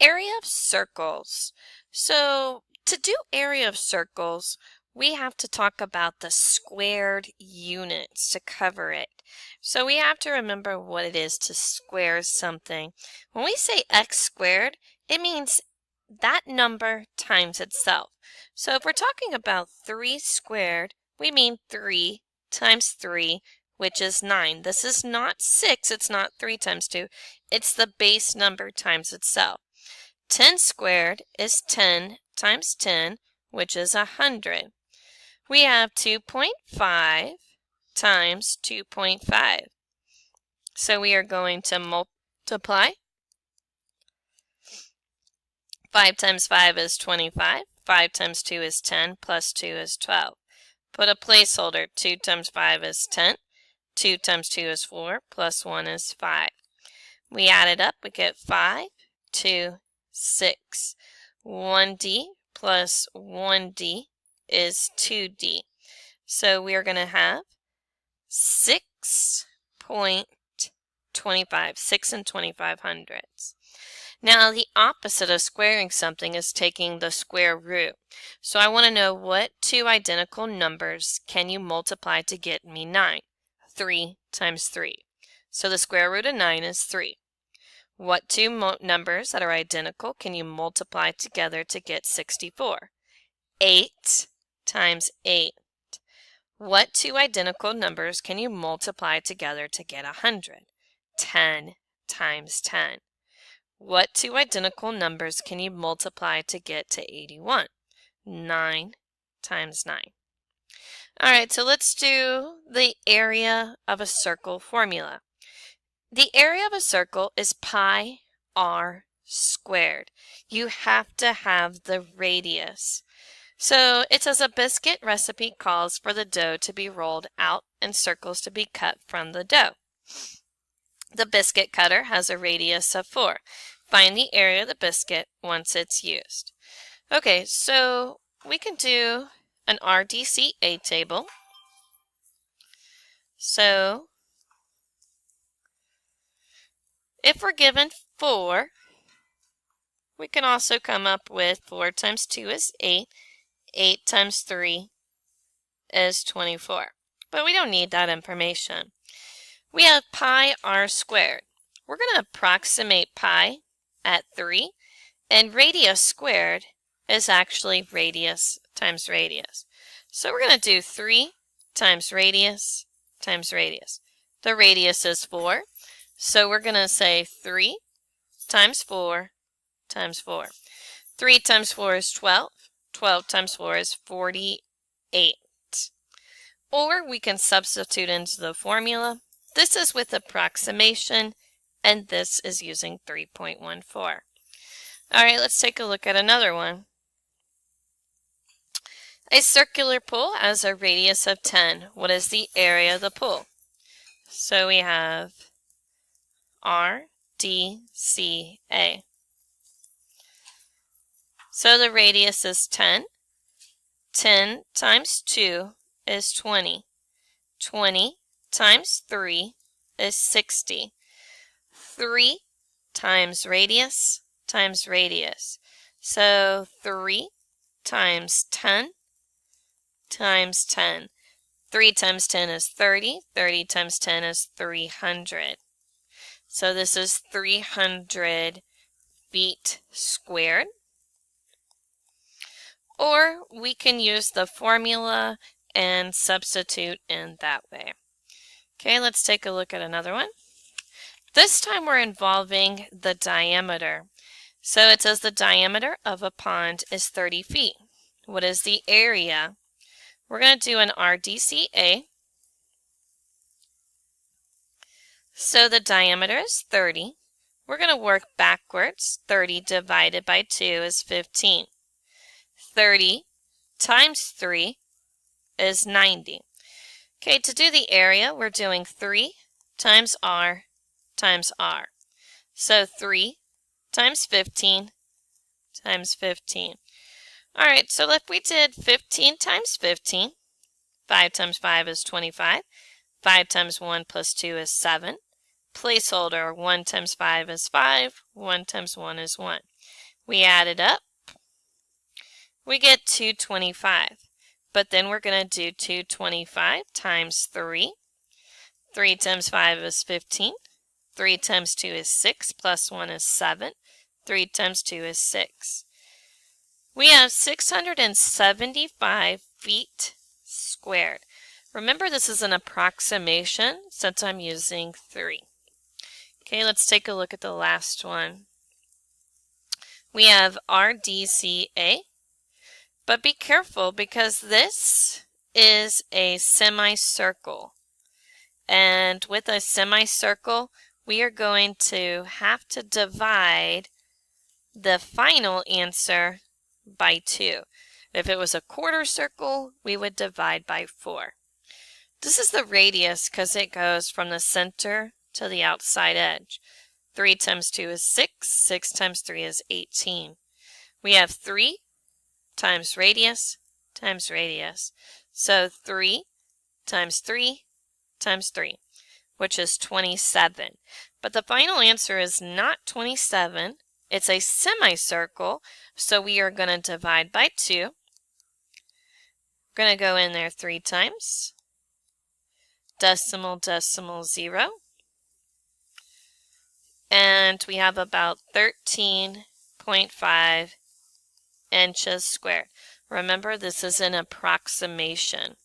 Area of circles. So to do area of circles, we have to talk about the squared units to cover it. So we have to remember what it is to square something. When we say x squared, it means that number times itself. So if we're talking about 3 squared, we mean 3 times 3, which is 9. This is not 6, it's not 3 times 2. It's the base number times itself. 10 squared is 10 times 10, which is 100. We have 2.5 times 2.5. So we are going to multiply. 5 times 5 is 25. 5 times 2 is 10, plus 2 is 12. Put a placeholder. 2 times 5 is 10. 2 times 2 is 4, plus 1 is 5. We add it up, we get 5, 2, 6. 1D plus 1D is 2D. So we are going to have 6.25, 6 and 25 hundredths. Now the opposite of squaring something is taking the square root. So I want to know what two identical numbers can you multiply to get me 9? 3 times 3. So the square root of 9 is 3. What two numbers that are identical can you multiply together to get 64? 8 times 8. What two identical numbers can you multiply together to get 100? 10 times 10. What two identical numbers can you multiply to get to 81? 9 times 9. All right, so let's do the area of a circle formula. The area of a circle is pi r squared. You have to have the radius. So it says a biscuit recipe calls for the dough to be rolled out and circles to be cut from the dough. The biscuit cutter has a radius of 4. Find the area of the biscuit once it's used. Okay, so we can do an RDCA table. So if we're given 4, we can also come up with 4 times 2 is 8. 8 times 3 is 24. But we don't need that information. We have pi r squared. We're going to approximate pi at 3. And radius squared is actually radius times radius. So we're going to do 3 times radius times radius. The radius is 4. So we're going to say 3 times 4 times 4. 3 times 4 is 12. 12 times 4 is 48. Or we can substitute into the formula. This is with approximation, and this is using 3.14. All right, let's take a look at another one. A circular pool has a radius of 10. What is the area of the pool? So we have RDCA. So the radius is 10. 10 times 2 is 20. 20 times 3 is 60. 3 times radius times radius. So 3 times 10 times 10. 3 times 10 is 30. 30 times 10 is 300. So this is 300 feet squared. Or we can use the formula and substitute in that way. Okay, let's take a look at another one. This time we're involving the diameter. So it says the diameter of a pond is 30 feet. What is the area? We're going to do an RDCA. So the diameter is 30. We're going to work backwards. 30 divided by 2 is 15. 30 times 3 is 90. Okay, to do the area, we're doing 3 times r times r. So 3 times 15 times 15. All right, so if we did 15 times 15, 5 times 5 is 25. 5 times 1 plus 2 is 7. placeholder. 1 times 5 is 5. 1 times 1 is 1. We add it up. We get 225. But then we're going to do 225 times 3. 3 times 5 is 15. 3 times 2 is 6, plus 1 is 7. 3 times 2 is 6. We have 675 feet squared. Remember, this is an approximation since I'm using 3. Okay, let's take a look at the last one. We have RDCA, but be careful because this is a semicircle. And with a semicircle, we are going to have to divide the final answer by 2. If it was a quarter circle, we would divide by 4. This is the radius because it goes from the center to the outside edge. 3 times 2 is 6. 6 times 3 is 18. We have 3 times radius times radius. So 3 times 3 times 3, which is 27. But the final answer is not 27. It's a semicircle, so we are going to divide by 2. We're going to go in there 3 times. Decimal, decimal, 0. And we have about 13.5 inches squared. Remember, this is an approximation.